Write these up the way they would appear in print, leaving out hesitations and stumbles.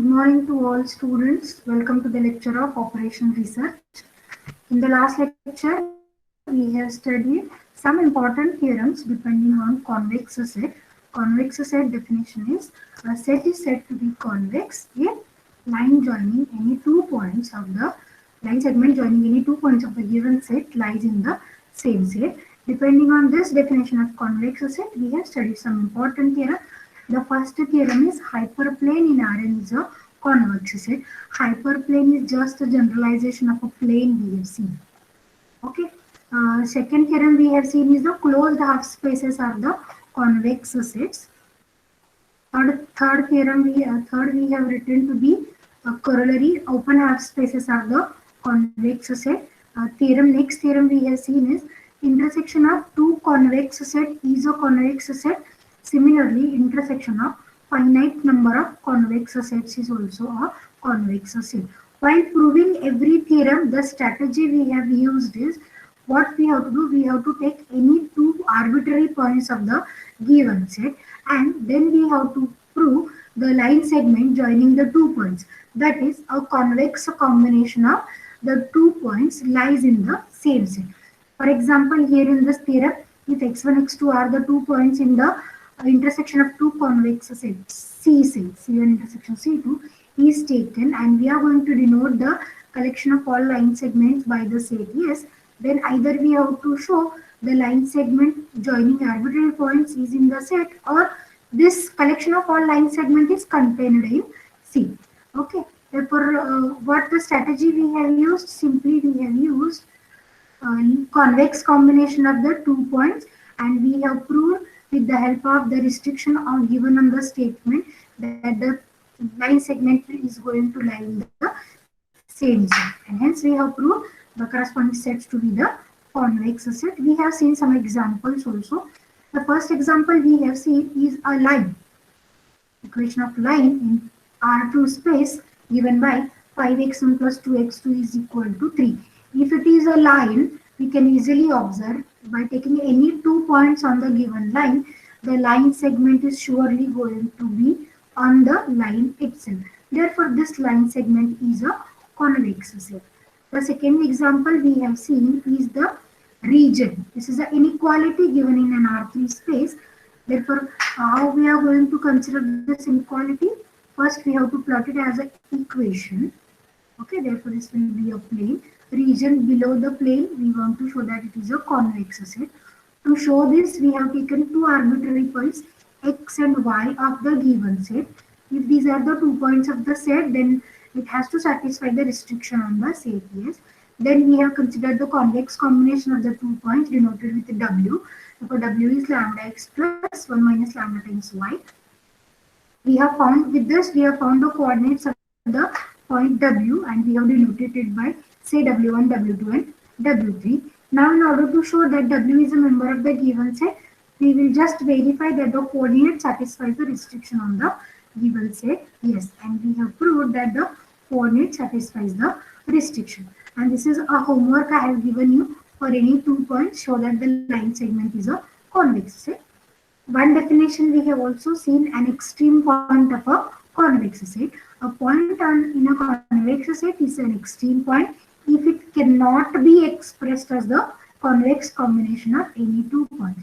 morning to all students. Welcome to the lecture of Operation Research. In the last lecture, we have studied some important theorems depending on convex set. Convex set definition is a set is said to be convex if line joining any 2 points of the line segment joining any 2 points of the given set lies in the same set. Depending on this definition of convex set, we have studied some important theorem. The first theorem is hyperplane in Rn is a convex set. Hyperplane is just a generalization of a plane we have seen. Okay. Second theorem we have seen is the closed half spaces are the convex sets. Third theorem we have written to be corollary open half spaces are the convex set. Next theorem we have seen is intersection of two convex set is a convex set. Similarly, intersection of finite number of convex sets is also a convex set. While proving every theorem, the strategy we have used is what we have to do. We have to take any two arbitrary points of the given set and then we have to prove the line segment joining the 2 points. That is a convex combination of the 2 points lies in the same set. For example, here in this theorem, if x1, x2 are the 2 points in the intersection of two convex sets, C1 intersection C2 is taken and we are going to denote the collection of all line segments by the set S, then either we have to show the line segment joining arbitrary points is in the set or this collection of all line segment is contained in C. Okay. Therefore, what the strategy we have used? Simply we have used convex combination of the 2 points and we have proved with the help of the restriction given on the statement that the line segment is going to lie in the same set and hence we have proved the corresponding sets to be the convex set. We have seen some examples also. The first example we have seen is a line. Equation of line in R2 space given by 5x1 plus 2x2 is equal to 3. If it is a line, we can easily observe by taking any 2 points on the given line, the line segment is surely going to be on the line itself. Therefore, this line segment is a convex set. The second example we have seen is the region. This is an inequality given in an R3 space. Therefore, how we are going to consider this inequality? First, we have to plot it as an equation. Okay, therefore, this will be a plane. Region below the plane, we want to show that it is a convex set. To show this, we have taken two arbitrary points x and y of the given set. If these are the 2 points of the set, then it has to satisfy the restriction on the set S. Then we have considered the convex combination of the 2 points denoted with W. Therefore, W is lambda x plus 1 minus lambda times y. We have found with this, we have found the coordinates of the point W and we have denoted it by say W1, W2 and W3. Now in order to show that W is a member of the given set, we will just verify that the coordinate satisfies the restriction on the given set. Yes, and we have proved that the coordinate satisfies the restriction. And this is a homework I have given you for any 2 points, show that the line segment is a convex set. One definition we have also seen an extreme point of a convex set. A point in a convex set is an extreme point if it cannot be expressed as the convex combination of any 2 points.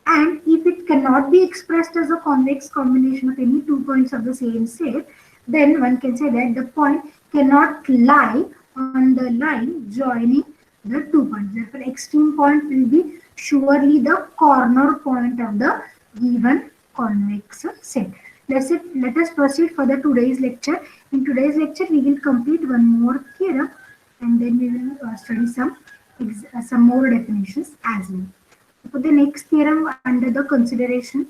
And if it cannot be expressed as a convex combination of any 2 points of the same set, then one can say that the point cannot lie on the line joining the 2 points. Therefore, extreme point will be surely the corner point of the given convex set. Let us proceed for the today's lecture. In today's lecture, we will complete one more theorem and then we will study some more definitions as well. For the next theorem under the consideration,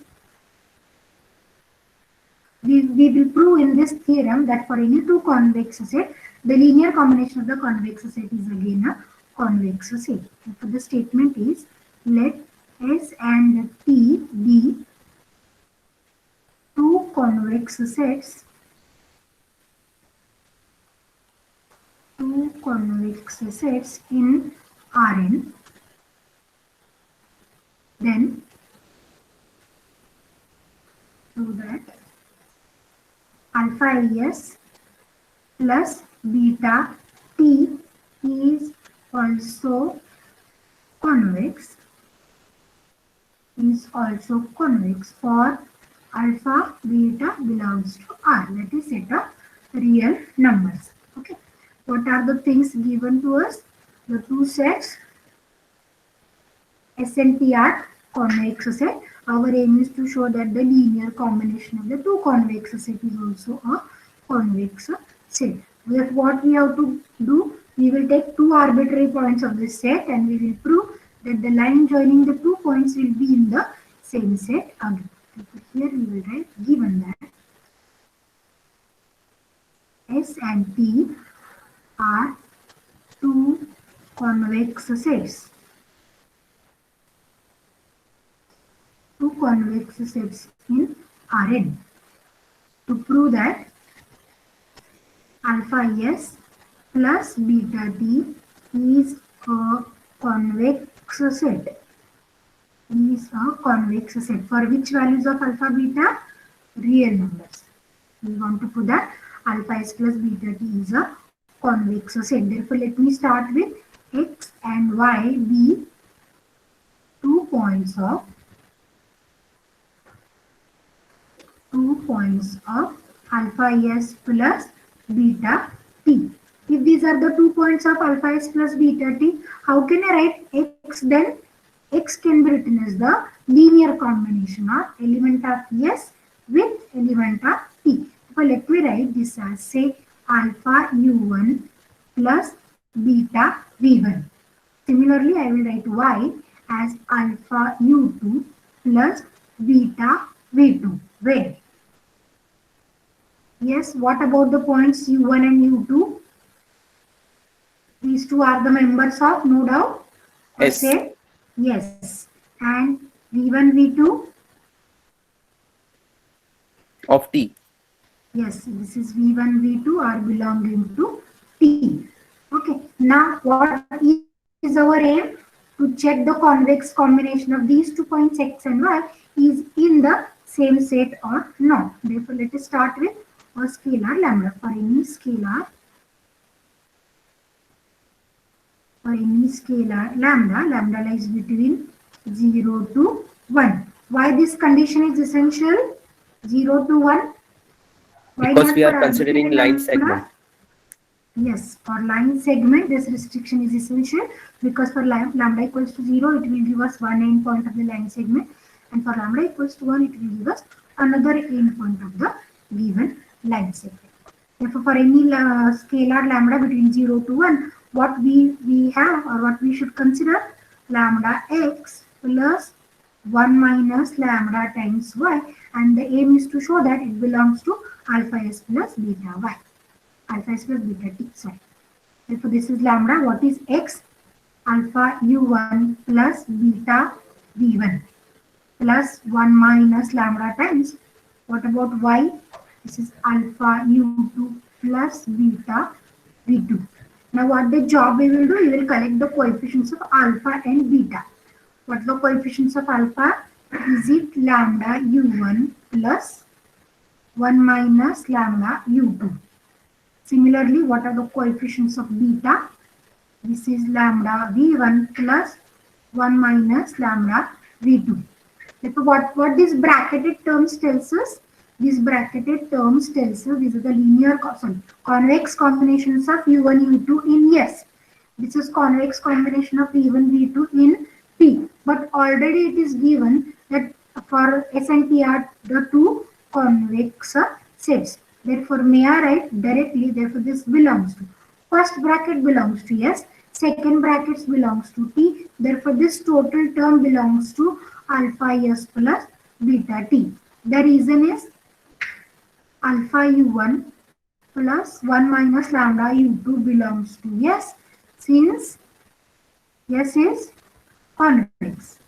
we will prove in this theorem that for any two convex set, the linear combination of the convex set is again a convex set. So the statement is let S and T be two convex sets in Rn, then so that alpha is plus beta t is also convex for alpha beta belongs to R. That is set of real numbers. Okay. What are the things given to us? The two sets SNPR convex set. Our aim is to show that the linear combination of the two convex set is also a convex set. With what we have to do, we will take two arbitrary points of this set and we will prove that the line joining the two points will be in the same set again. Here we will write given that S and P are two convex sets. Two convex sets in Rn. To prove that alpha S plus beta T is a convex set. For which values of alpha beta? Real numbers. We want to prove that alpha S plus beta T is a convex set. Therefore, let me start with X and Y be 2 points of alpha S plus beta T. If these are the 2 points of alpha S plus beta T, how can I write X then? X can be written as the linear combination of element of S with element of T. So let me write this as say alpha U1 plus beta V1. Similarly, I will write Y as alpha U2 plus beta V2. Where? Yes, what about the points U1 and U2? These two are the members of no doubt. S Say yes. And V1, V2? of T. Yes, this is V1, V2 are belonging to T. Okay, now what is our aim? To check the convex combination of these 2 points X and Y is in the same set or not. Therefore, let us start with a scalar lambda. For any scalar lambda lies between 0 to 1. Why this condition is essential? 0 to 1. Why Because not we for are considering arbitrary line lambda? segment. Yes, for line segment, this restriction is essential because for lambda equals to 0, it will give us one end point of the line segment, and for lambda equals to 1, it will give us another end point of the given line segment. Therefore, for any scalar lambda between 0 to 1, what we have or what we should consider lambda x plus 1 minus lambda times y, and the aim is to show that it belongs to alpha s plus beta y. Alpha s plus beta t, sorry. Therefore, this is lambda. What is x? Alpha u1 plus beta v1 plus 1 minus lambda times. What about y? This is alpha u2 plus beta v2. Now, what the job we will do? We will collect the coefficients of alpha and beta. What the coefficients of alpha? Is it lambda u1 plus 1 minus lambda u2? Similarly, what are the coefficients of beta? This is lambda v1 plus 1 minus lambda v2. Therefore, what these bracketed terms tells us? These bracketed terms tells us these are the convex combinations of u1, u2 in S. This is convex combination of v1, v2 in P. But already it is given that for S and P are the two convex sets. Therefore, may I write directly, therefore this belongs to. First bracket belongs to S, second bracket belongs to T. Therefore, this total term belongs to alpha S plus beta T. The reason is alpha U1 plus 1 minus lambda U2 belongs to S, since S is convex.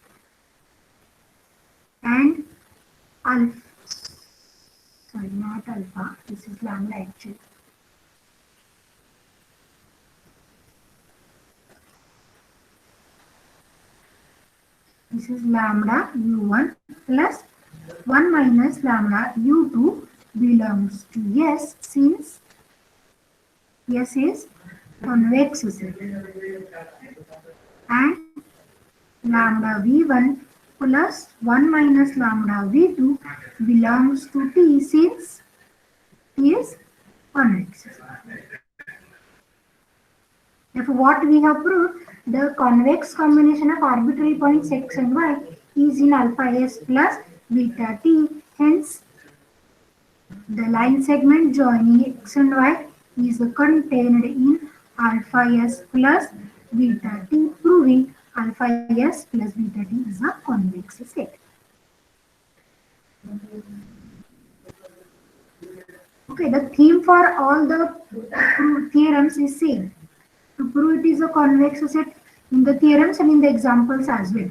And alpha, sorry, not alpha, this is lambda actually. This is lambda u1 plus 1 minus lambda u2 belongs to S, since S is convex set, and lambda V1 plus 1 minus lambda V2 belongs to T since T is convex. Therefore, what we have proved, the convex combination of arbitrary points x and y is in alpha s plus beta t. Hence, the line segment joining x and y is contained in alpha s plus beta t, proving alpha s plus beta t is a convex set. Okay, the theme for all the theorems is same. To prove it is a convex set in the theorems and in the examples as well.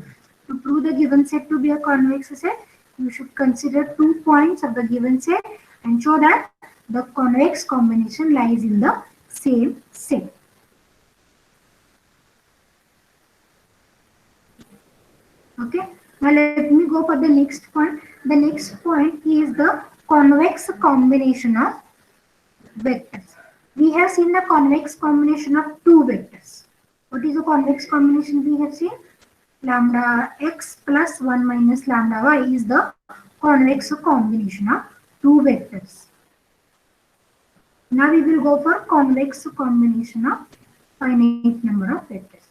To prove the given set to be a convex set, you should consider 2 points of the given set and show that the convex combination lies in the same set. Okay, now let me go for the next point. The next point is the convex combination of vectors. We have seen the convex combination of two vectors. What is the convex combination we have seen? Lambda x plus 1 minus lambda y is the convex combination of two vectors. Now we will go for convex combination of finite number of vectors.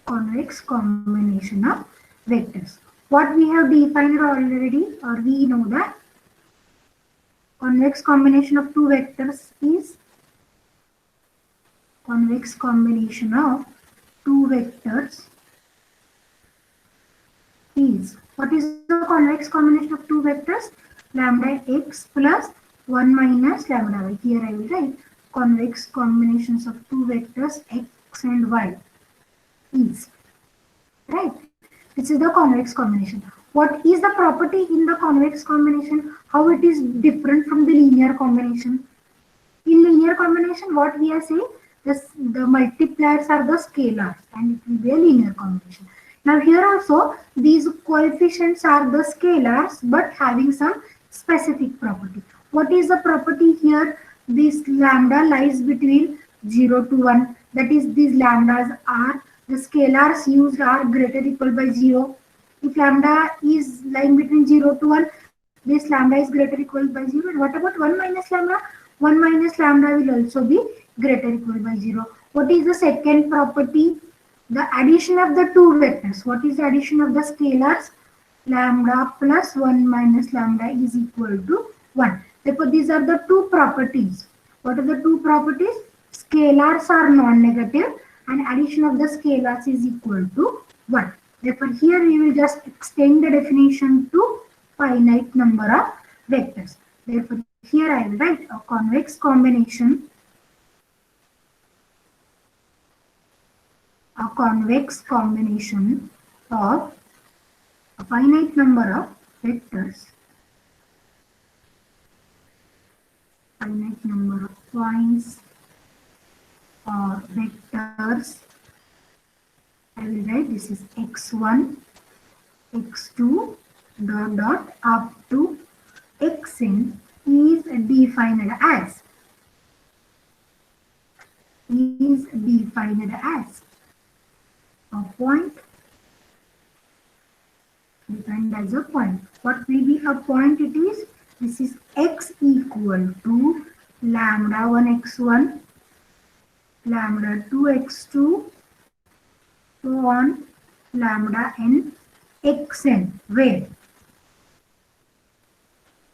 Convex combination of vectors. What we have defined already, or we know that convex combination of two vectors is convex combination of two vectors is, what is the convex combination of two vectors? Lambda x plus 1 minus lambda y. Here I will write convex combinations of two vectors x and y is, right? This is the convex combination. What is the property in the convex combination? How it is different from the linear combination? In linear combination, what we are saying, the multipliers are the scalars and it will be a linear combination. Now here also, these coefficients are the scalars but having some specific property. What is the property here? This lambda lies between 0 to 1. That is, these lambdas are, the scalars used are greater equal by 0. If lambda is lying between 0 to 1, this lambda is greater equal by 0. And what about 1 minus lambda? 1 minus lambda will also be greater equal by 0. What is the second property? The addition of the two vectors. What is the addition of the scalars? Lambda plus 1 minus lambda is equal to 1. Therefore, these are the two properties. What are the two properties? Scalars are non-negative and addition of the scalars is equal to 1. Therefore, here we will just extend the definition to finite number of vectors. Therefore, here I will write a convex combination of a finite number of vectors, finite number of points or vectors. I will write this is x1, x2, dot up to xn is defined as a point, defined as a point. What will be a point? It is, this is x equal to lambda 1 x1, lambda 2 x2, so on lambda n xn, where,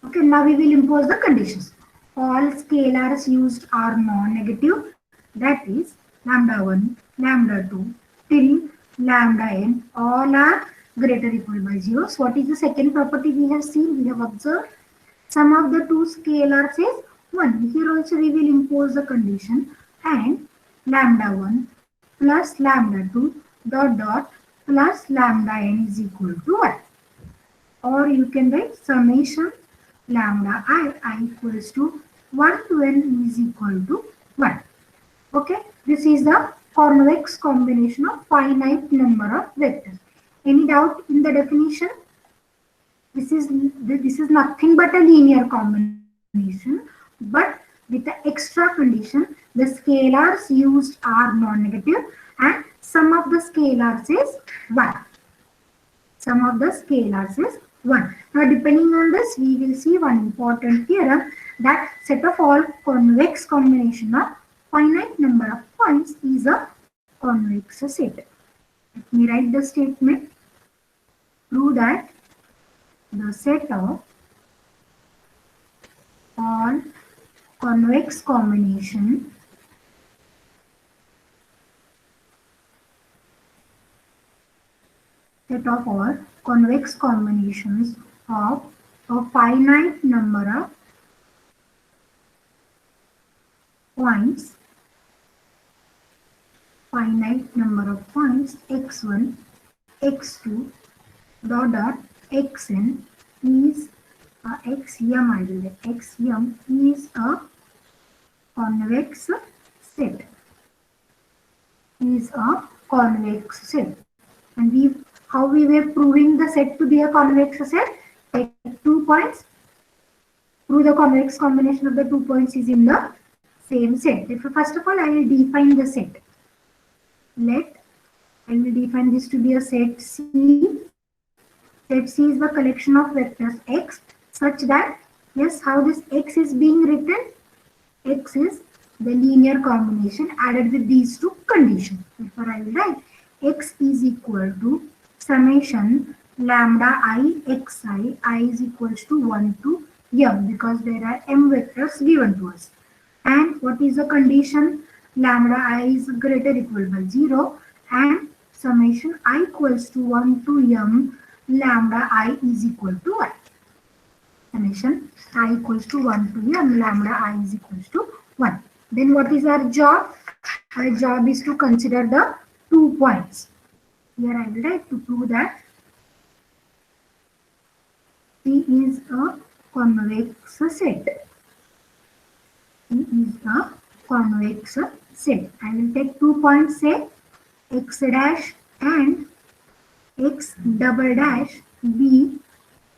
okay, now we will impose the conditions. All scalars used are non-negative, that is lambda 1, lambda 2 till lambda n, all are greater equal by 0. So what is the second property we have seen? We have observed sum of the two scalars is 1. Here also we will impose the condition, and lambda 1 plus lambda 2 dot plus lambda n is equal to 1. Or you can write summation lambda I equals to 1 to n is equal to 1. Okay, this is the convex combination of finite number of vectors. Any doubt in the definition? this is nothing but a linear combination, but with the extra condition, the scalars used are non-negative and sum of the scalars is 1. Sum of the scalars is 1. Now depending on this, we will see one important theorem, that set of all convex combination of finite number of points is a convex set. Let me write the statement. Prove that the set of all convex combination set of all convex combinations of a finite number of points x1 x2 xn is xm, I will say xm is a convex set, and how we were proving the set to be a convex set. Take 2 points, prove the convex combination of the 2 points is in the same set. Therefore, first of all, I will define the set. I will define this to be a set C. Set C is the collection of vectors x such that, yes, how this x is being written? X is the linear combination added with these two conditions. Therefore, I will write x is equal to summation lambda I xi, I is equals to 1 to m, because there are m vectors given to us. And what is the condition? Lambda I is greater or equal by 0, and summation I equals to 1 to m lambda I is equal to 1. Summation I equals to 1 to m lambda I is equals to 1. Then what is our job? Our job is to consider the 2 points. Here I will write to prove that C is a convex set. C is a convex set. I will take 2 points, say x dash and x double dash be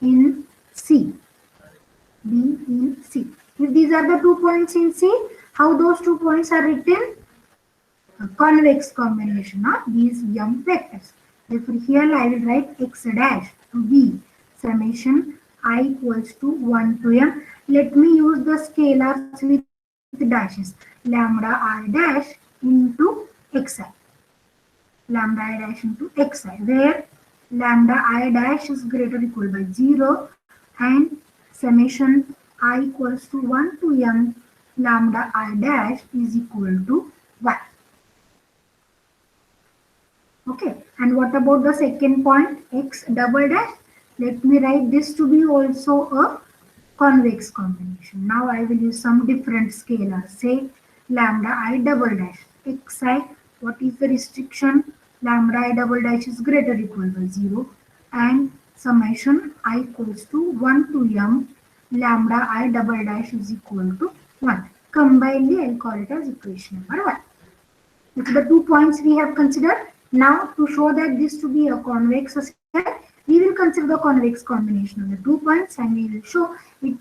in C. If these are the 2 points in C, how those 2 points are written? A convex combination of these m vectors. Therefore, here I will write x dash to b summation I equals to 1 to m. Let me use the scalars with dashes. Lambda I dash into xi. Lambda I dash into xi, where lambda I dash is greater or equal by 0 and summation I equals to 1 to m lambda I dash is equal to 1. Okay, and what about the second point, x double dash? Let me write this to be also a convex combination. Now I will use some different scalars. Say lambda I double dash xi. What is the restriction? Lambda I double dash is greater or equal by 0 and summation I equals to 1 to m lambda I double dash is equal to 1. Combinedly, I will call it as equation number 1. These are the 2 points we have considered. Now, to show that this to be a convex set, we will consider the convex combination of the 2 points and we will show it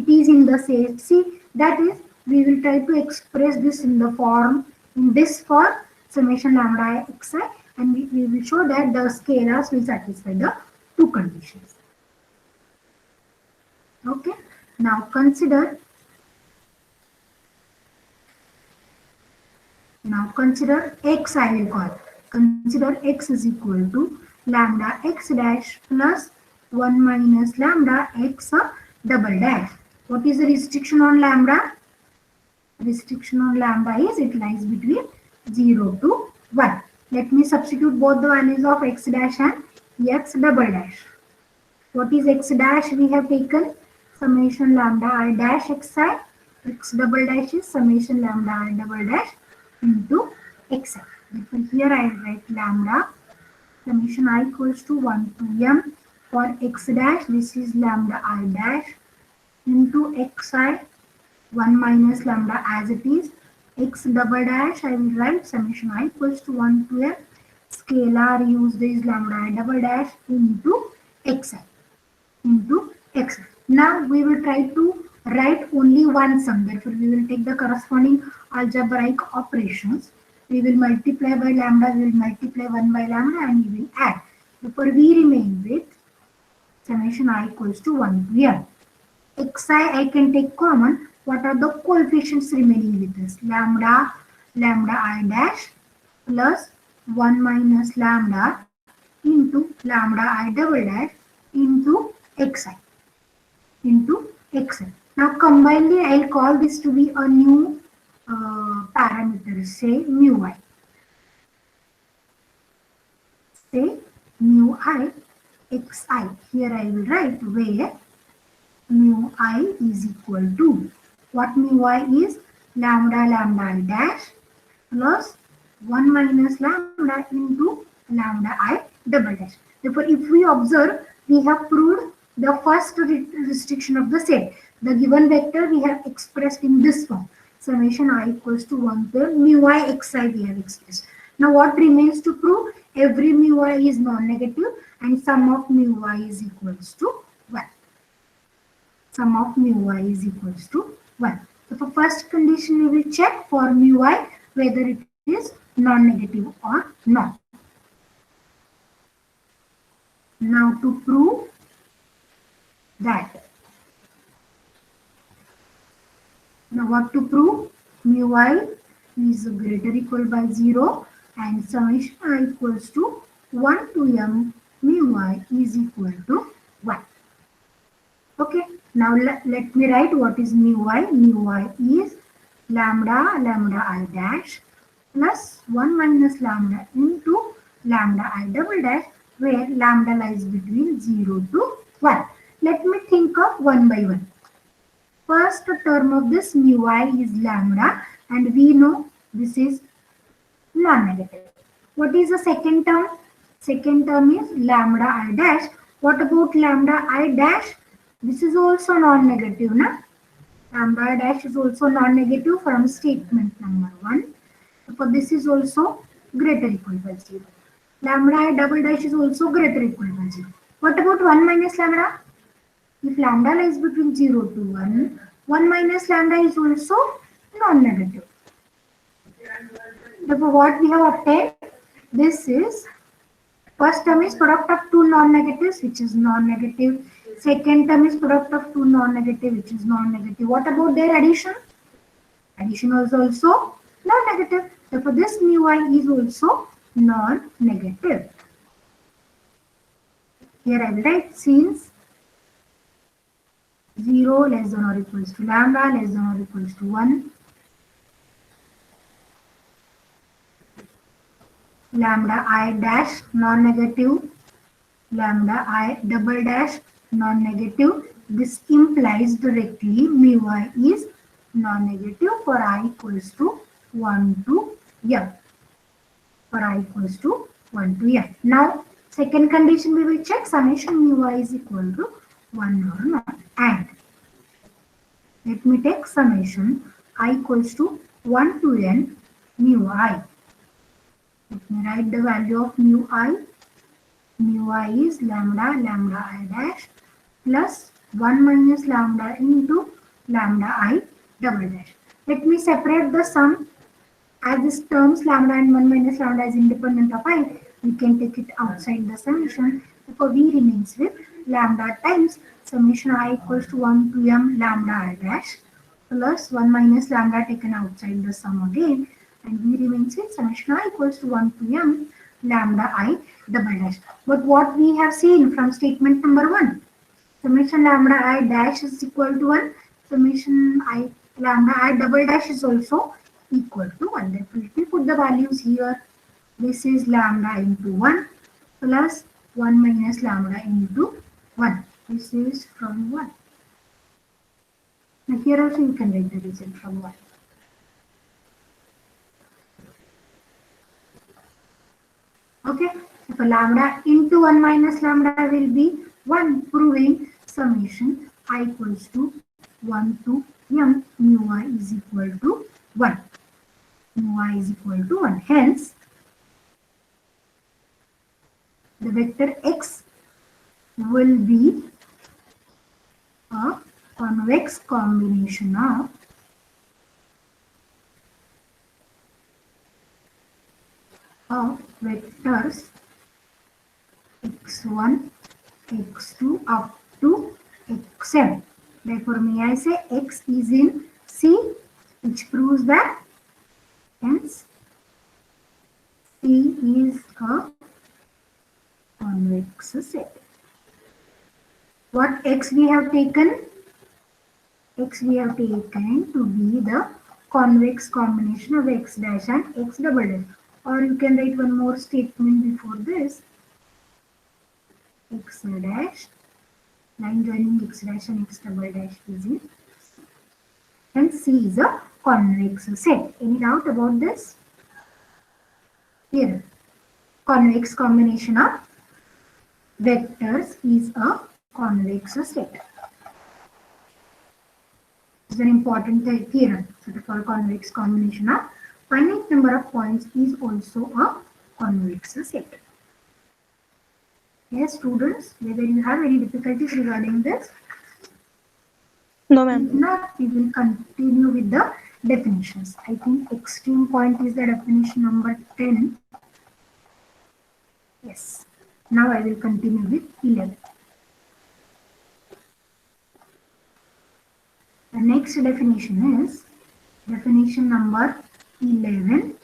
is in the set C. That is, we will try to express this in the form, in this form, summation lambda xi, and we will show that the scalars will satisfy the 2 conditions. Okay, now consider x, I will call. Consider x is equal to lambda x dash plus 1 minus lambda x double dash. What is the restriction on lambda? Restriction on lambda is it lies between 0 to 1. Let me substitute both the values of x dash and x double dash. What is x dash? We have taken summation lambda I dash xi. X double dash is summation lambda I double dash into xi. Therefore, here I will write lambda summation I equals to 1 to m. For x dash, this is lambda I dash into xi, 1 minus lambda as it is. X double dash, I will write summation I equals to 1 to m. Scalar used is lambda I double dash into xi. into x. Now we will try to write only one sum. Therefore, we will take the corresponding algebraic operations. We will multiply by lambda, we will multiply 1 by lambda, and we will add. Therefore, we remain with summation I equals to 1 to n. Xi I can take common. What are the coefficients remaining with us? Lambda, lambda I dash plus 1 minus lambda into lambda I double dash into xi into xi. Now combinedly I'll call this to be a new parameter, say mu I. Say mu I xi. Here I will write where mu I is equal to, what mu I is? Lambda lambda I dash plus 1 minus lambda into lambda I double dash. Therefore, if we observe, we have proved the first restriction of the set. The given vector we have expressed in this form. Summation I equals to 1 to mu I xi we have expressed. Now what remains to prove? Every mu I is non-negative and sum of mu I is equals to 1. Sum of mu I is equals to 1. So for first condition we will check for mu I whether it is non-negative or not. Now to prove that, now what to prove? Mu I is greater or equal by 0 and summation I equals to 1 to m mu I is equal to 1. Okay, now let me write what is mu I. Mu I is lambda lambda I dash plus 1 minus lambda into lambda I double dash, where lambda lies between 0 to 1. Let me think of one by one. First term of this mu I is lambda and we know this is non-negative. What is the second term? Second term is lambda I dash. What about lambda I dash? This is also non-negative, na? Lambda I dash is also non-negative from statement number 1. For this is also greater or equal by 0. Lambda I double dash is also greater or equal by 0. What about 1 minus lambda? If lambda lies between 0 to 1, 1 minus lambda is also non-negative. Therefore, what we have obtained, this is, first term is product of two non-negatives, which is non-negative. Second term is product of two non-negative, which is non-negative. What about their addition? Addition is also non-negative. Therefore, this mu I is also non-negative. Here I will write, since 0 less than or equals to lambda less than or equals to 1, lambda I dash non-negative, lambda I double dash non-negative. This implies directly mu I is non-negative for I equals to 1 to m. For I equals to 1 to m. Now, second condition we will check summation mu I is equal to 1 or not. And let me take summation I equals to 1 to n mu I. Let me write the value of mu I. Mu I is lambda lambda I dash plus 1 minus lambda into lambda I double dash. Let me separate the sum. As this terms lambda and 1 minus lambda is independent of I, we can take it outside the summation. Therefore, V remains with lambda times summation I equals to 1 to m lambda I dash plus 1 minus lambda taken outside the sum again, and V remains with summation I equals to 1 to m lambda I double dash. But what we have seen from statement number 1, summation lambda I dash is equal to 1, summation I lambda I double dash is also equal to 1. Therefore, let me put the values here. This is lambda into 1 plus 1 minus lambda into 1. This is from 1. Now here also you can write the result from 1. Okay, so lambda into 1 minus lambda will be 1, proving summation I equals to 1 to m mu I is equal to 1. Mu I is equal to 1. Hence, the vector x will be a convex combination of vectors x1, x2 up to xm. Therefore, may I say x is in C, which proves that hence C is a convex set. What x we have taken? X we have taken to be the convex combination of x dash and x double dash. Or you can write one more statement before this. X dash, line joining x dash and x double dash is in C. Hence C is a convex set. Any doubt about this? Here, convex combination of vectors is a convex set. This is an important theorem. So the convex combination of finite number of points is also a convex set. Yes, students, whether you have any difficulties regarding this? No, If ma'am. not, we will continue with the definitions. I think extreme point is the definition number 10. Yes. Now I will continue with 11. The next definition is definition number 11,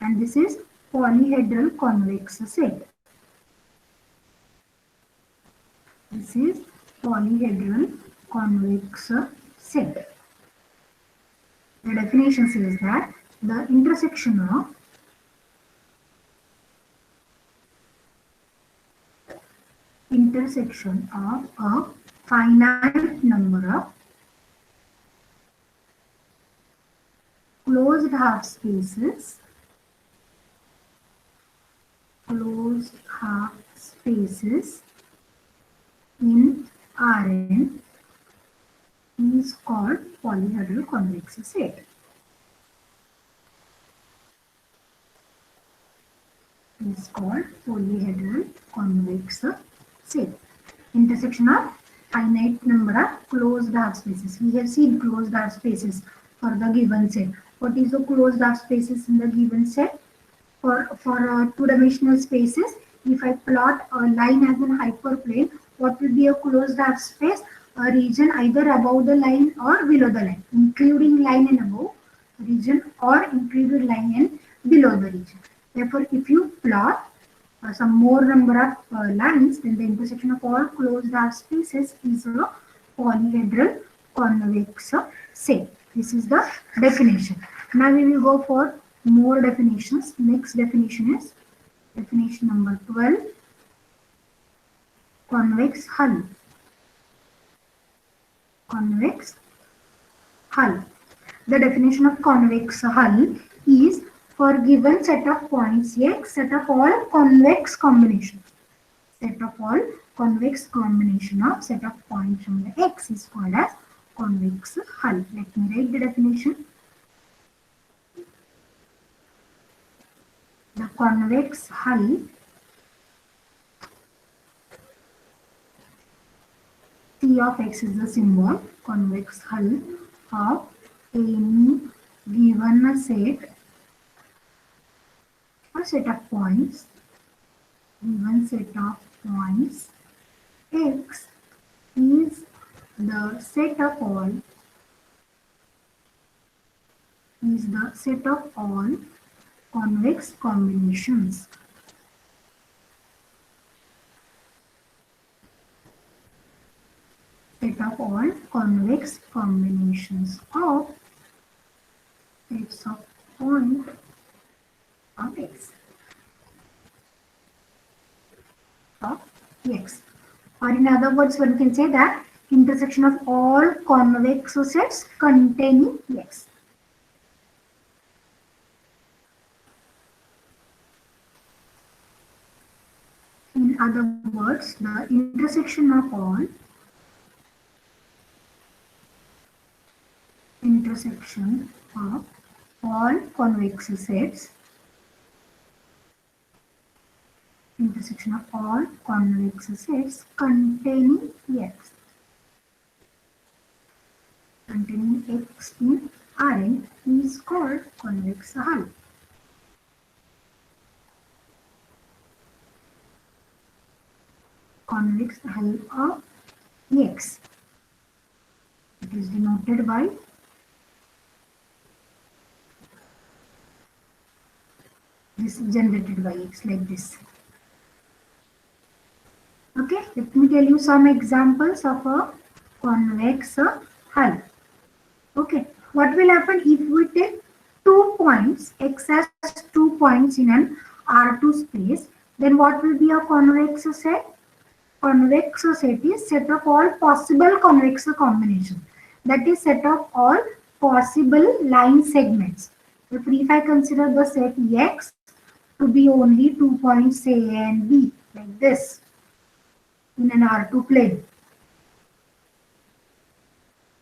and this is polyhedral convex set. This is polyhedral convex set. The definition says that the intersection of a finite number of closed half spaces in Rn is called polyhedral convex set. Is called polyhedral convex set. Intersection of finite number of closed half spaces. We have seen closed half spaces for the given set. What is the closed half spaces in the given set? For two-dimensional spaces, if I plot a line as an hyperplane, what will be a closed half space? A region either above the line or below the line, including line and above region or including line and below the region. Therefore, if you plot some more number of lines, then the intersection of all closed half spaces is a polyhedral convex set. This is the definition. Now we will go for more definitions. Next definition is definition number 12, convex hull. Convex hull. The definition of convex hull is for given set of points X, set of all convex combinations. Set of all convex combination of set of points from the X is called as convex hull. Let me write the definition. The convex hull T of X is the symbol, convex hull of any given set or set of points, given set of points X is the set of all convex combinations. Set of all convex combinations of sets of point of X. Of X. Or in other words, one can say that intersection of all convex sets containing X. In other words, the intersection of all convex sets, intersection of all convex sets containing X. containing X in Rn is called convex hull. Convex hull of X. It is denoted by this, generated by X, like this. Okay, let me tell you some examples of a convex hull. Okay, what will happen if we take 2 points, X has 2 points in an R2 space, then what will be a convex set? Convex set is set of all possible convex combinations. That is set of all possible line segments. If I consider the set X to be only 2 points A and B, like this, in an R2 plane,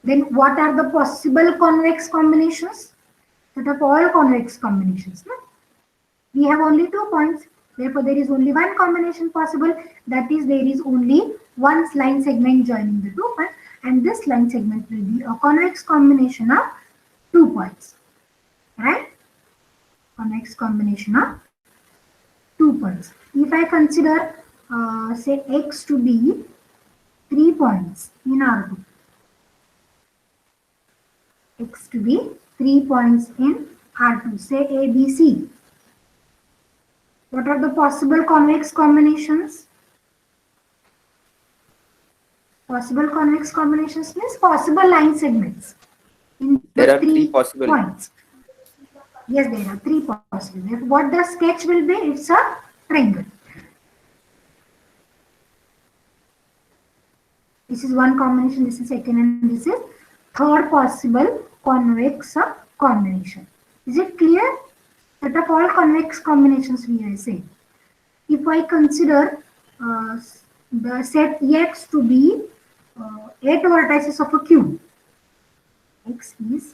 then what are the possible convex combinations? Set of all convex combinations. No? We have only 2 points. Therefore, there is only one combination possible. That is, there is only one line segment joining the 2 points, and this line segment will be a convex combination of 2 points. Right? Convex combination of 2 points. If I consider, say, X to be 3 points in R2. X to be 3 points in R2, say A, B, C. What are the possible convex combinations? Possible convex combinations means possible line segments in There the are three 3 possible. points. Yes, there are 3 possible. What the sketch will be? It's a triangle. This is one combination, this is second, and this is third possible convex combination. Is it clear? Set of all convex combinations we are saying. If I consider the set X to be 8 vertices of a cube, X is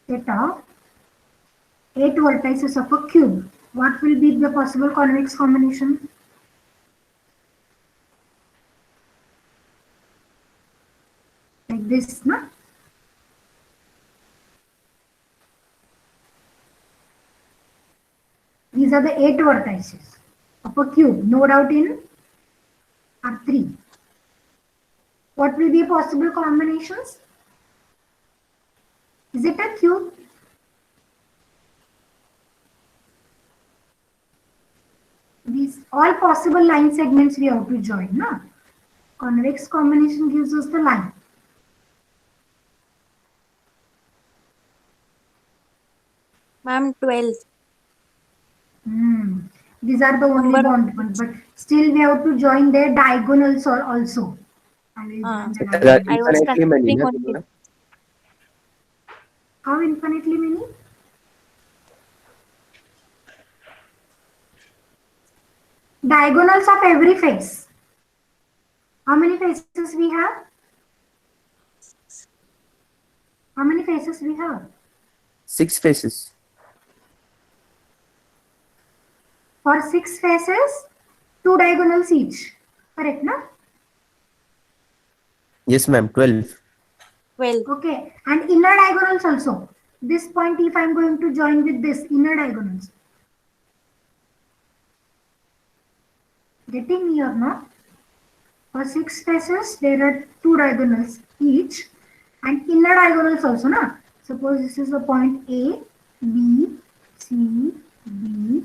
set of 8 vertices of a cube, what will be the possible convex combination? Like this, no? These are the 8 vertices of a cube, no doubt in R3. What will be possible combinations? Is it a cube? These all possible line segments we have to join, no? Convex combination gives us the line. Ma'am, 12. These are the only Number bond ones, but still we have to join their diagonals also. I will join the There are diagonals. I was infinitely many. considering Na, only. Dimona? How infinitely many? Diagonals of every face. How many faces we have? How many faces we have? 6 faces. For 6 faces, 2 diagonals each. Correct, no? Yes, ma'am. 12. 12. Okay, and inner diagonals also. This point, if I am going to join with this inner diagonals. Getting here, no? For 6 faces, there are 2 diagonals each, and inner diagonals also, no? Suppose this is the point A, B, C, D,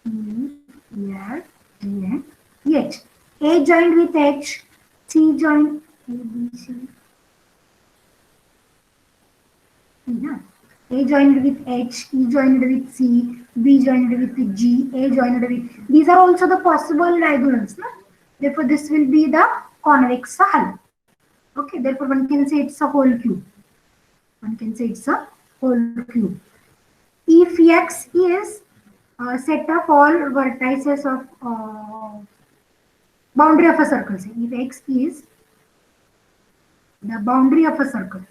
E, F, G, and H. A joined with H, C joined A, B, C. Yeah. A joined with H, E joined with C, B joined with G, A joined with. These are also the possible diagonals. No? Therefore, this will be the convex hull. Okay, therefore, one can say it's a whole cube. One can say it's a whole cube. If X is a set of all vertices of boundary of a circle, say if X is the boundary of a circle,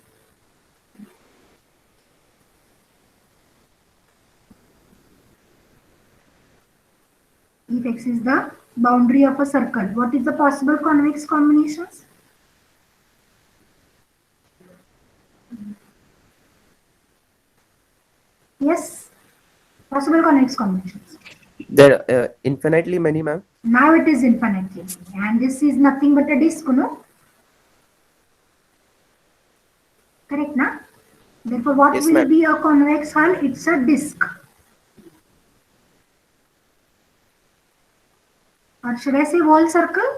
if X is the boundary of a circle, what is the possible convex combinations? Yes, possible convex combinations. There are infinitely many, ma'am. Now it is infinitely many, and this is nothing but a disk, no? Correct, na? Therefore, what Yes, ma'am. will be a convex hull? It's a disk. Or should I say whole circle?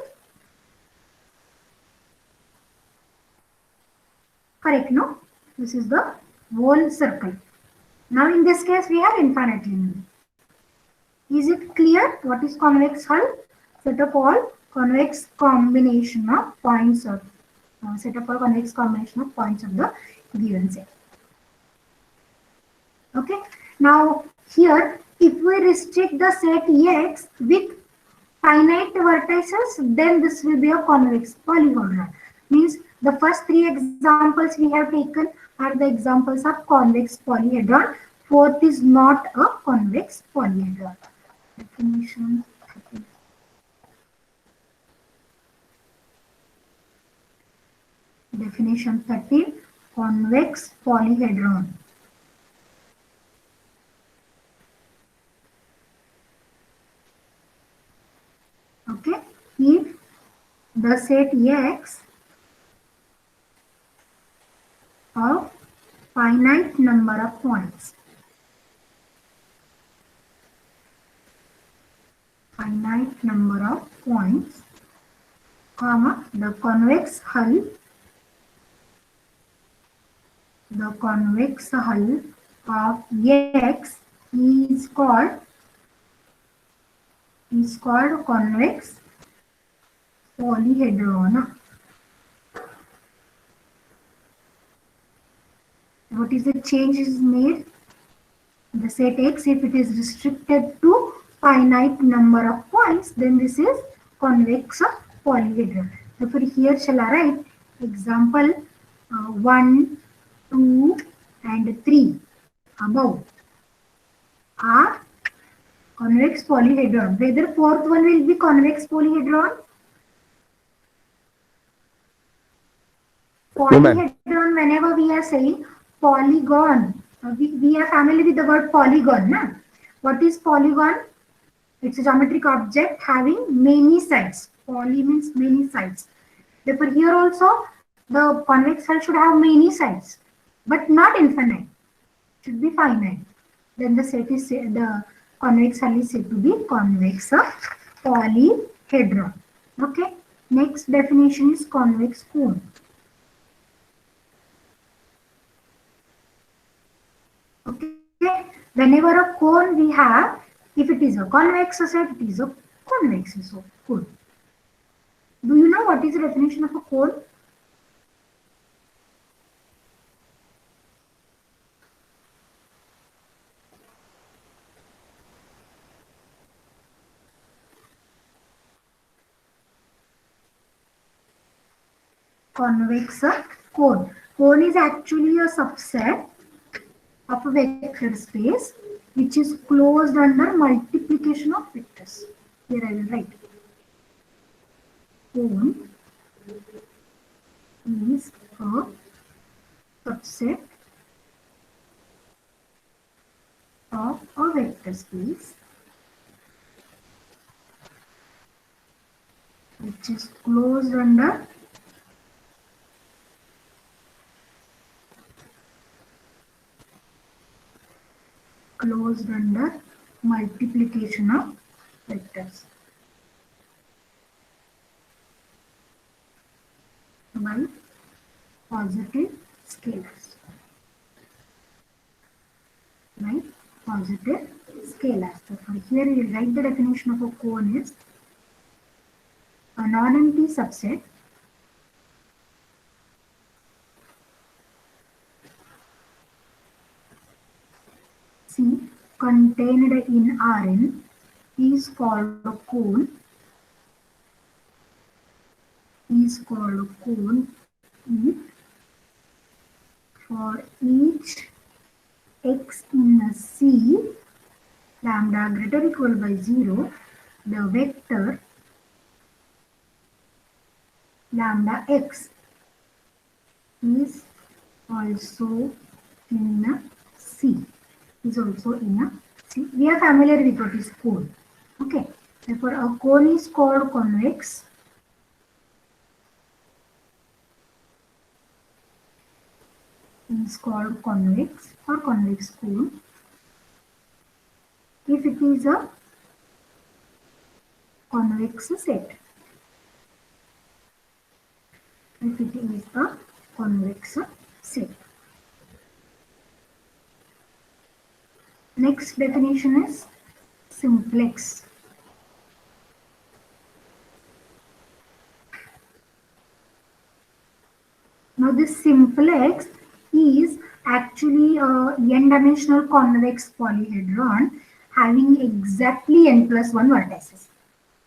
Correct, no? This is the whole circle. Now in this case, we have infinitely many. Is it clear what is convex hull? Set of all convex combination of points of set of all convex combination of points of the given set. Okay. Now here, if we restrict the set X with finite vertices, then this will be a convex polyhedron. Means the first three examples we have taken are the examples of convex polyhedron. Fourth is not a convex polyhedron. Definition. Definition 13. Convex polyhedron. Okay. If the set X of finite number of points. Finite number of points, comma, the convex hull of X is called convex polyhedron. What is the change is made? The set X, if it is restricted to finite number of points, then this is convex polyhedron. Therefore, here shall I write example 1, 2, and 3 above are convex polyhedron. Whether fourth one will be convex polyhedron? No, ma'am. Polyhedron, whenever we are saying polygon, we are familiar with the word polygon. Na? What is polygon? It's a geometric object having many sides. Poly means many sides. Therefore, here also the convex hull should have many sides, but not infinite. It should be finite. Then the set is the convex hull is said to be convex polyhedron. Okay. Next definition is convex cone. Okay. Whenever a cone we have, if it is a convex set, it is a convex cone. Do you know what is the definition of a cone? Convex cone. Cone is actually a subset of a vector space which is closed under multiplication of vectors. Here I will write. Cone is a subset of a vector space which is closed under multiplication of vectors by positive scalars. By positive scalars. So for here we will write the definition of a cone is a non-empty subset C contained in Rn is called a cone if for each x in C lambda greater or equal by 0, the vector lambda x is also in C. is also in a C. We are familiar with what is cone. Okay. Therefore, a cone is called convex. Is called convex or convex cone if it is a convex set. If it is a convex set. Next definition is simplex. Now this simplex is actually a n-dimensional convex polyhedron having exactly n plus 1 vertices.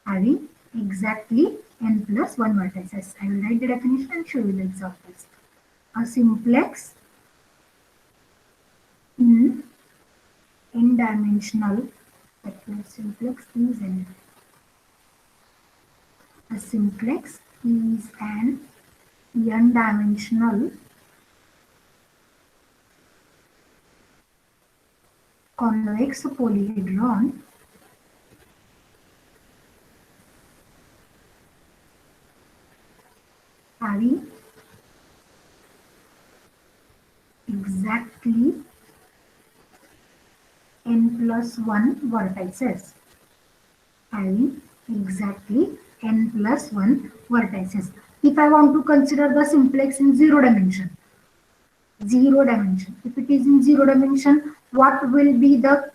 Having exactly n plus 1 vertices. I will write the definition and show you the examples. A simplex in n-dimensional, simplex is n. A simplex is an n-dimensional convex polyhedron having exactly n plus 1 vertices. Having exactly n plus 1 vertices. If I want to consider the simplex in zero dimension, if it is in zero dimension, what will be the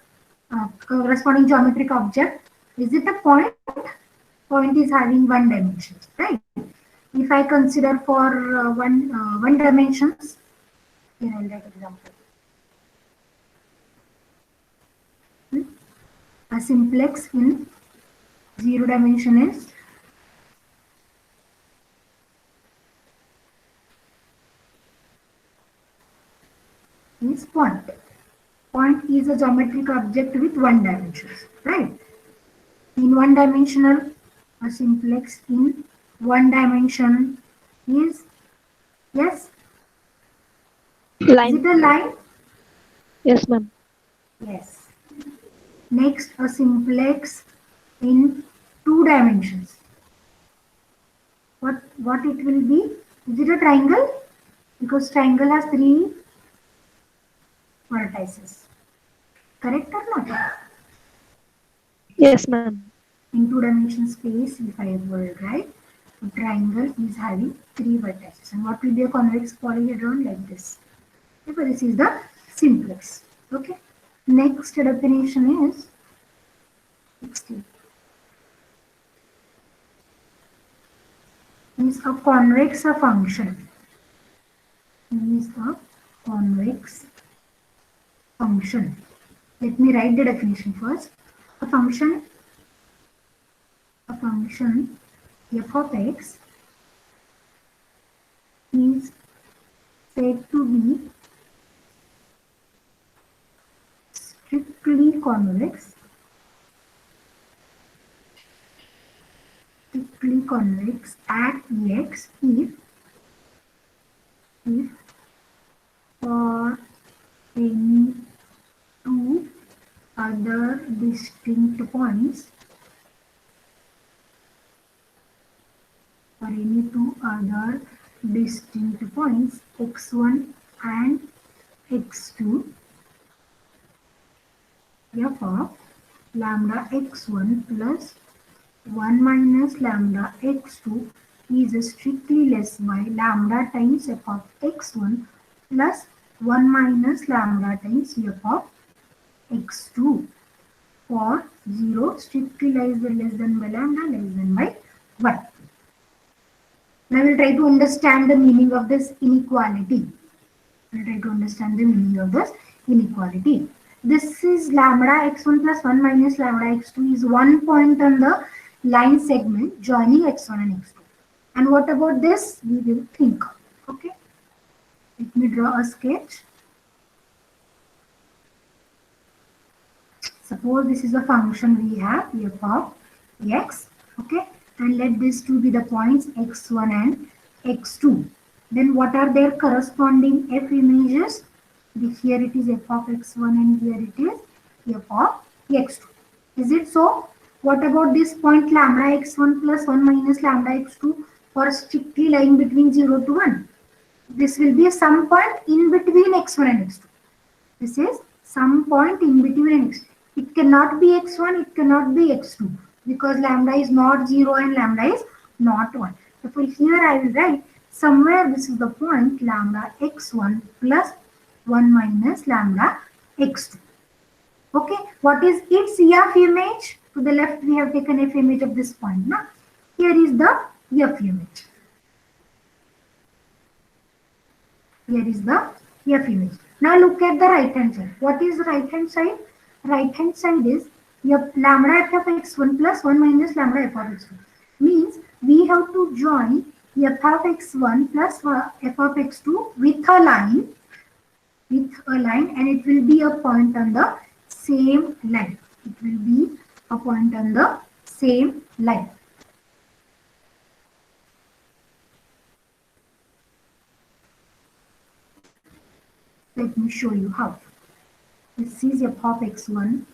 corresponding geometric object? Is it a point? Point is having one dimension, right? If I consider for one dimensions, here I'll write example. A simplex in zero dimension is point. Point is a geometric object with one dimension, right? In one dimensional, a simplex in one dimension is, yes, Line. is it a line? Yes, ma'am. Yes. Next, a simplex in two dimensions. What it will be? Is it a triangle? Because triangle has three vertices. Correct or not? Yes, ma'am. In two dimension space, if I will write, a triangle is having three vertices. And what will be a convex polyhedron like this? Therefore, this is the simplex. Okay. Next definition is 16. Is a convex function. Is a convex function. Let me write the definition first. A function f of x is said to be strictly convex at x if for any two other distinct points x1 and x2 f of lambda x1 plus 1 minus lambda x2 is strictly less by lambda times f of x1 plus 1 minus lambda times f of x2 for 0 strictly less than by lambda less than by 1. Now we will try to understand the meaning of this inequality. This is lambda x1 plus 1 minus lambda x2 is one point on the line segment joining x1 and x2. And what about this? We will think. Okay. Let me draw a sketch. Suppose this is a function we have f of x. Okay. And let these two be the points x1 and x2. Then what are their corresponding f images? Here it is f of x1 and here it is f of x2. Is it so? What about this point lambda x1 plus 1 minus lambda x2 for strictly lying between 0 to 1? This will be some point in between x1 and x2. This is some point in between x. It cannot be x1, it cannot be x2 because lambda is not 0 and lambda is not 1. Therefore, here I will write somewhere this is the point lambda x1 plus 1 minus lambda x2. Okay, what is its F image? To the left we have taken F image of this point. Now, here is the F image. Here is the F image. Now look at the right hand side. What is right hand side? Right hand side is F lambda f of x1 plus 1 minus lambda f of x2. Means we have to join f of x1 plus f of x2 with a line. And it will be a point on the same line. It will be a point on the same line. Let me show you how. This is f of x1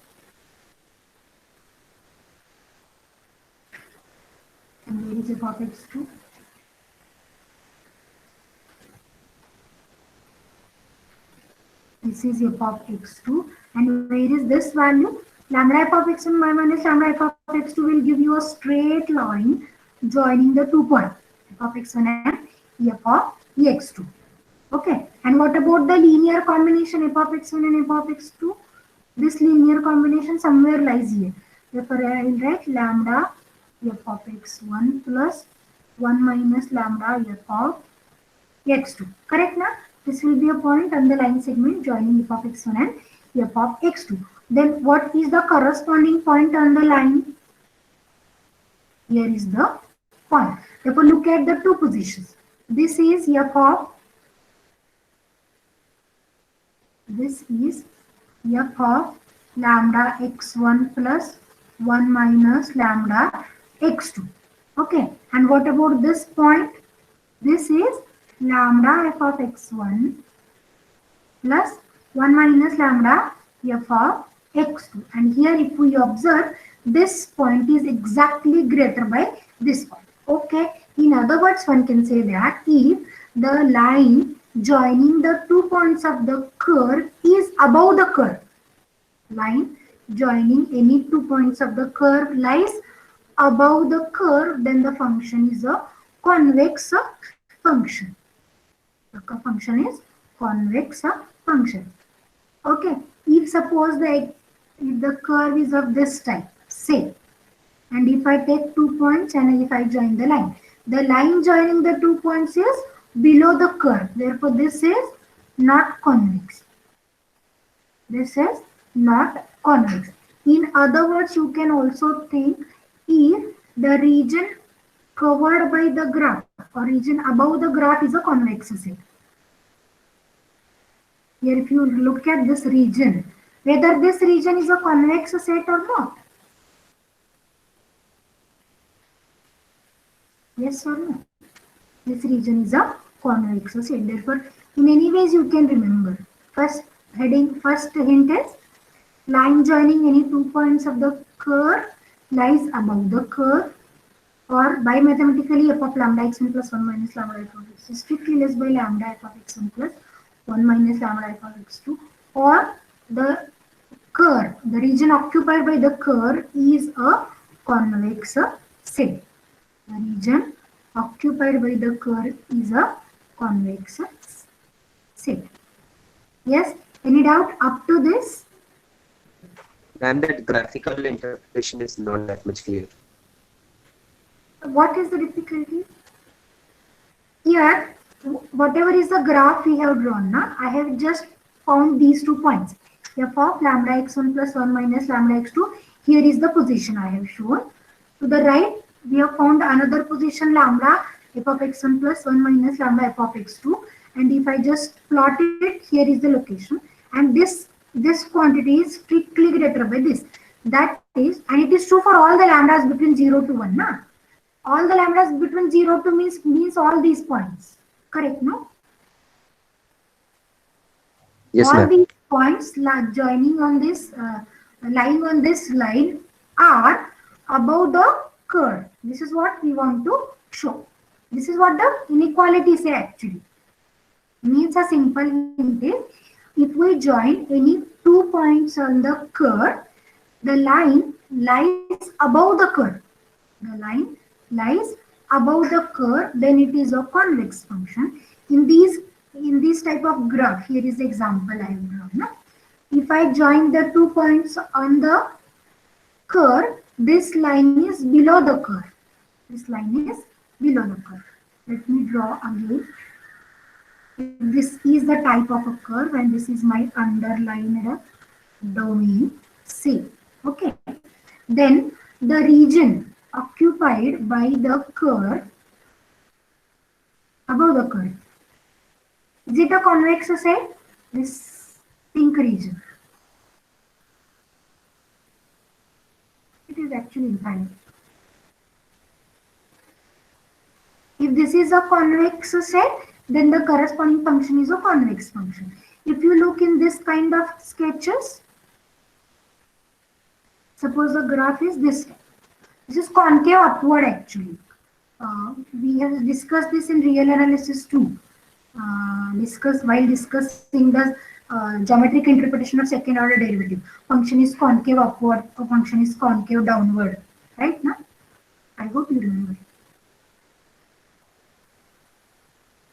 and where is f of x2? This is f of x2 and where is this value? Lambda f of x1 minus lambda f of x2 will give you a straight line joining the 2 points f of x1 and f of x2. Okay, and what about the linear combination f of x1 and f of x2? This linear combination somewhere lies here. Therefore, I will write lambda f of x1 plus 1 minus lambda f of x2. Correct now? This will be a point on the line segment joining f of x1 and f of x2. Then what is the corresponding point on the line? Here is the point. Therefore, look at the two positions. This is f of lambda x1 plus 1 minus lambda x2. Okay, and what about this point? This is lambda f of x1 plus 1 minus lambda f of x2. And here if we observe, this point is exactly greater by this point. Okay, in other words, one can say that if the line joining the 2 points of the curve is above the curve, line joining any 2 points of the curve lies above the curve, then the function is a convex function. The function is convex function. Okay, if suppose if the curve is of this type, say, and if I take 2 points and if I join the line joining the 2 points is below the curve. Therefore, this is not convex. This is not convex. In other words, you can also think if the region covered by the graph or region above the graph is a convex set. Here, if you look at this region, whether this region is a convex set or not. Yes or no? This region is a convex set. Therefore, in any ways you can remember. First hint is line joining any 2 points of the curve lies above the curve, or by mathematically f of lambda x1 plus 1 minus lambda f of x2 is strictly less by lambda f of x1 plus 1 minus lambda f of x2, or the curve, the region occupied by the curve is a convex set. The region occupied by the curve is a convex set. Yes, any doubt up to this? And that graphical interpretation is not that much clear. What is the difficulty? Here, whatever is the graph we have drawn, now I have just found these 2 points. F of lambda x1 plus 1 minus lambda x2. Here is the position I have shown. To the right, we have found another position lambda f of x1 plus 1 minus lambda f of x2. And if I just plot it, here is the location. And this quantity is strictly greater by this. That is, and it is true for all the lambdas between 0 to 1. Na? All the lambdas between 0 to means all these points. Correct, no? Yes, All ma'am. these points joining on this lying on this line are above the curve. This is what we want to show. This is what the inequality say actually. Means a simple hint is, if we join any 2 points on the curve, the line lies above the curve. The line lies above the curve, then it is a convex function. In this type of graph, here is the example I have drawn. No? If I join the 2 points on the curve, this line is below the curve. This line is below the curve. Let me draw again. This is the type of a curve and this is my underlined domain C. Okay. Then the region occupied by the curve above the curve. Is it a convex set? This pink region. It is actually infinite. If this is a convex set, then the corresponding function is a convex function. If you look in this kind of sketches, suppose the graph is this. This is concave upward actually. We have discussed this in real analysis too. While discussing the geometric interpretation of second order derivative. Function is concave upward, or function is concave downward. Right now? I hope you remember.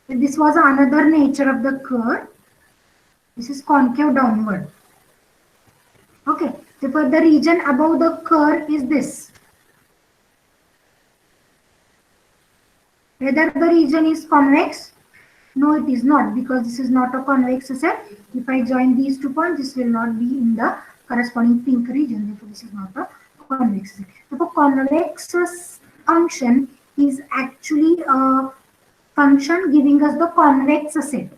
This was another nature of the curve. This is concave downward. Okay. Therefore, the region above the curve is this. Whether the region is convex? No, it is not, because this is not a convex set. If I join these 2 points, this will not be in the corresponding pink region. Therefore, this is not a convex set. Therefore, convex function is actually a function giving us the convex set.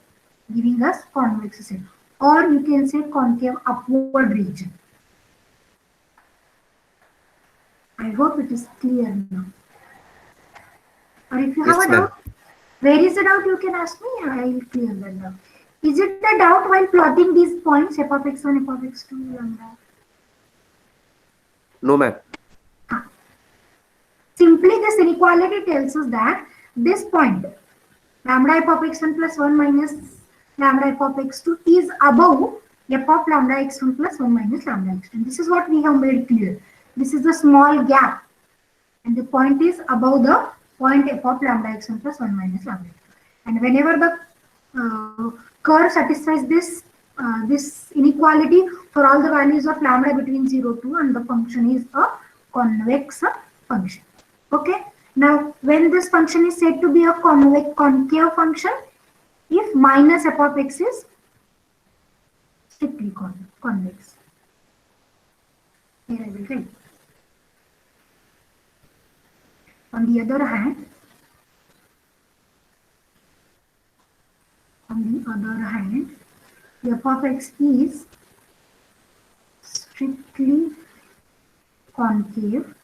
Giving us convex set. Or you can say concave upward region. I hope it is clear now. Or if you have Yes, a ma'am. doubt, where is the doubt, you can ask me, I will clear the doubt. Is it the doubt while plotting these points, f of x1, f of x2, lambda? No, ma'am. Simply this inequality tells us that this point, lambda f of x1 plus 1 minus lambda f of x2 is above f of lambda x1 plus 1 minus lambda x2. This is what we have made clear. This is the small gap and the point is above the point f of lambda x1 plus 1 minus lambda x2. And whenever the curve satisfies this inequality for all the values of lambda between 0 to 2, and the function is a convex function. Okay. Now, when this function is said to be a concave function, if minus f of x is strictly convex. Here I will write. On the other hand, f of x is strictly concave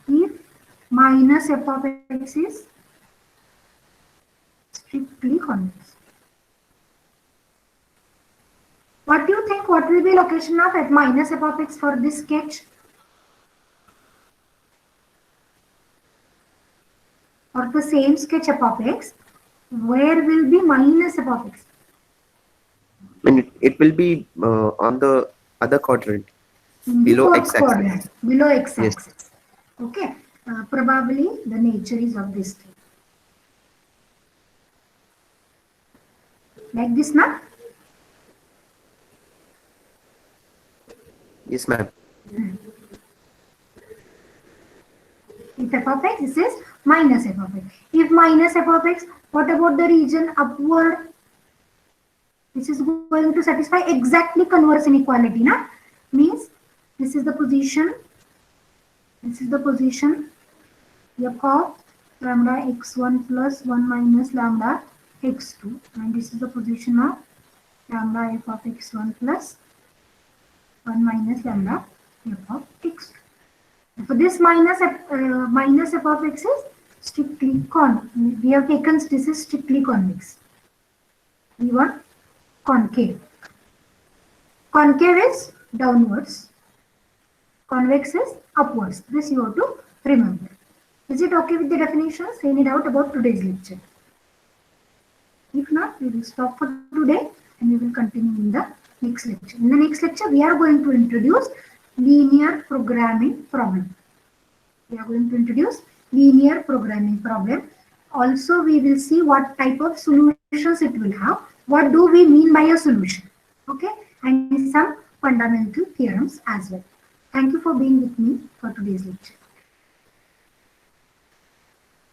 if minus f of x is strictly convex. What do you think? What will be location of f minus f of x for this sketch? Or the same sketch f of x, where will be minus f of x? And it will be on the other quadrant. In Below the x-axis. coordinate, below x-axis. Yes. Okay. Probably the nature is of this thing. Like this now? Yes, ma'am. If f of x, this is minus f of x. If minus f of x, what about the region upward? This is going to satisfy exactly converse inequality, na? Means this is the position. This is the position f of lambda x1 plus 1 minus lambda x2, and this is the position of lambda f of x1 plus 1 minus lambda f of x2. For this minus f of x is strictly we have taken this is strictly convex. V1 concave. Concave is downwards. Convex is upwards. This you have to remember. Is it okay with the definitions? Any doubt about today's lecture? If not, we will stop for today and we will continue in the next lecture. In the next lecture, we are going to introduce linear programming problem. We are going to introduce linear programming problem. Also, we will see what type of solutions it will have. What do we mean by a solution? Okay, and some fundamental theorems as well. Thank you for being with me for today's lecture.